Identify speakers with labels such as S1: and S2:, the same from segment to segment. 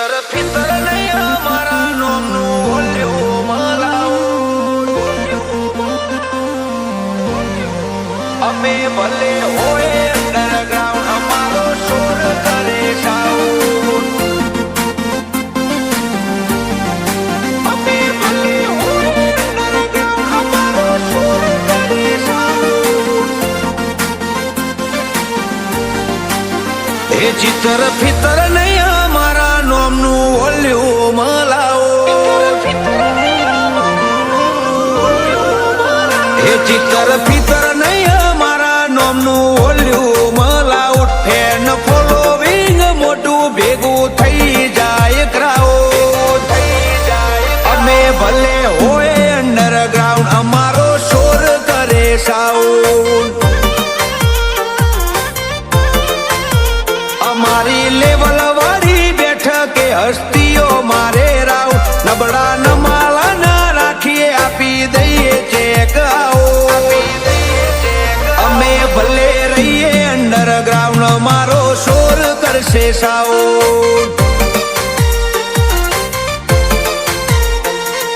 S1: ચિત્તર ફિતર નહીં અમારા નોમનું ઓલ્યું મલાવું અમે ભલે હોય અંડરગ્રાઉન્ડ અમારો શોર કરે સાઉન્ડ અમે ભલે હોય અંડરગ્રાઉન્ડ અમારો શોર કરે સાઉન્ડ એ ચિત્તર ફિતર નહીં અમારા નોમનું ઓલ્યું મલાવો એ ચિત્તર ફિતર નહીં અમારા નોમનું ઓલ્યું મલાઉટ ફેન ફોલોવિંગ મોટું ભેગું થઈ જાય ક્રાઉડ અમે ભલે હોય અંડરગ્રાઉન્ડ અમારો શોર કરે સાઉન્ડ અમારી લેવલ વાળી બેઠકે હસ્તીઓ મારે રાવ નબળા નમાલા ના રાખીએ આપી દઈએ ચેક આવો અમે ભલે રહીએ અંડરગ્રાઉન્ડ મારો શોર કરશે સાઉન્ડ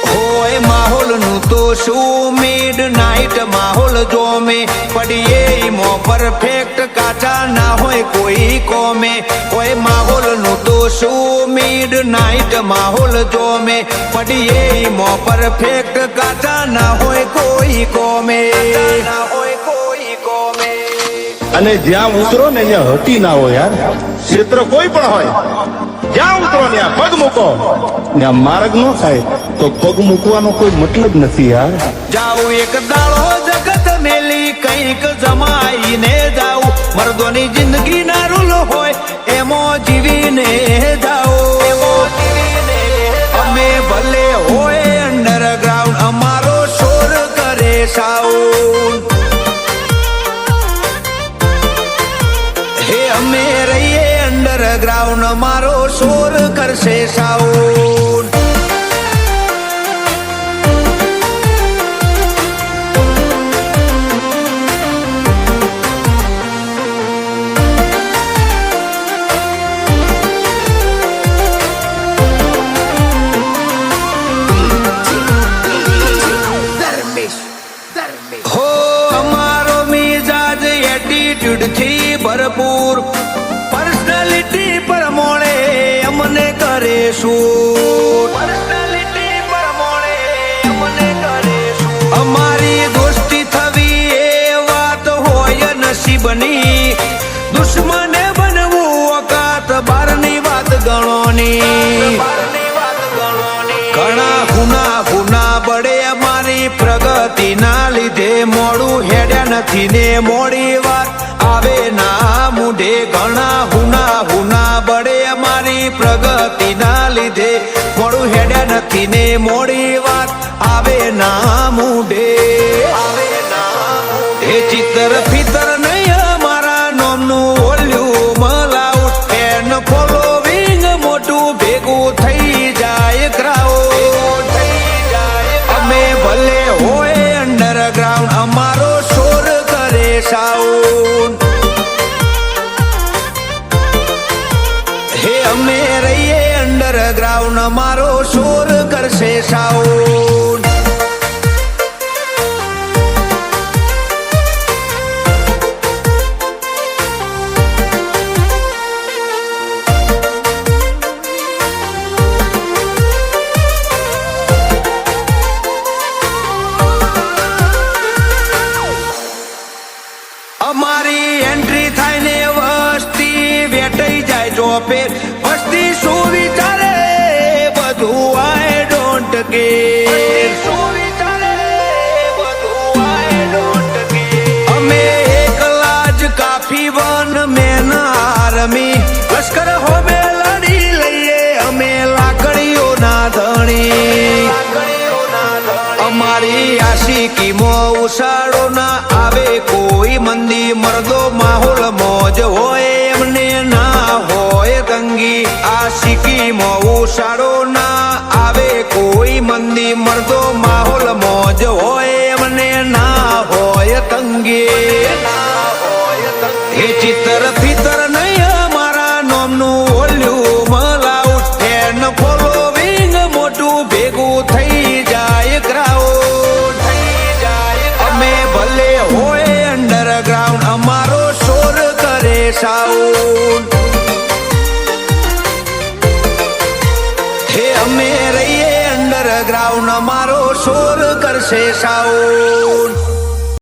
S1: હોય માહોલનું તો શું મિડ નાઇટ માહોલ જો મેં પડીએ મો પરફેક્ટ કાચા ના હોય કોઈ કોમે હોય માહોલનું તો શું મિડ નાઇટ માહોલ જો મેં પડીએ મો પરફેક્ટ કાચા ના હોય કોઈ કોમે ના હોય કોઈ કોમે
S2: અને જ્યાં ઉતરો ને ત્યાં હટી ના હોય યાર ક્ષેત્ર કોઈ પણ હોય જ્યાં ઉતરો ત્યાં પગ મૂકો ત્યાં માર્ગ ન થાય તો પગ મૂકવાનો કોઈ મતલબ નથી યાર
S1: જાઉં એક દાડો જગત મેલી કંઈક જમાઈને જાઉં મર્દોની જિંદગી ના રૂલ હોય એમો જીવીને જાઓ અમે ભલે હોય અંડરગ્રાઉન્ડ અમારો શોર કરે સાઉન્ડ હે અમે રહીએ અંડરગ્રાઉન્ડ અમારો શોર કરશે સાઉન્ડ હો અમારો મિજાજ એટીટ્યુડ થી ભરપૂર પર્સનાલિટી પર મોળે અમને કરે શું પર્સનાલિટી પર મોળે અમને કરે શું અમારી દોસ્તી થવી એ વાત હોય નસીબની દુશ્મને બનવું ઓકાત બારની વાત ગણોની ઘણા હુના બળે અમારી પ્રગતિ ના લીધે મોડું હેડ્યા નથી ને મોડી વાત આવે ના મુઢે ઘણા હુના બળે અમારી પ્રગતિ ના લીધે મોડું હેડ્યા નથી ને મોડી વાત આવે ના મુઢે એ ચિત્તર ફિતર નહીં અમારા નોમનું ઓલ્યું મલાઉટ ફેન ફોલોવિંગ મોટું ભેગું થઈ જાય ક્રાઉડ અમે ભલે હોય અંડરગ્રાઉન્ડ અમારો શોર કરે સાઉન્ડ હે અમે રહીએ અંડરગ્રાઉન્ડ અમારો શોર કરશે સાઉન્ડ અમારી એન્ટ્રી થાય ને વસ્તી વેટાઈ જાય ચોપે વસ્તી શું વિચારે બધું આઈ ડોન્ટ કેર અમે એકલા જ કાફી વન મેન આર્મી લશ્કર હોમે લડી લઈએ અમે લાકડીઓ ના ધણી અમારી આશિકીમાં ઉષાળો ના આવે કોઈ મંદી મર્દો માહોલ મોજ હોય એમને ના હોય તંગી આશિકીમાં ઉષાળો ના આવે કોઈ મંદી મર્દો માહોલ મોજ હોય એમને ના હોય તંગી એ ચિત્તર ફિતર નહીં અમારા નોમનું ઓલ્યું મલાઉટ ફેન ગ્રાઉન્ડ મારો શોર કરશે સાઉન્ડ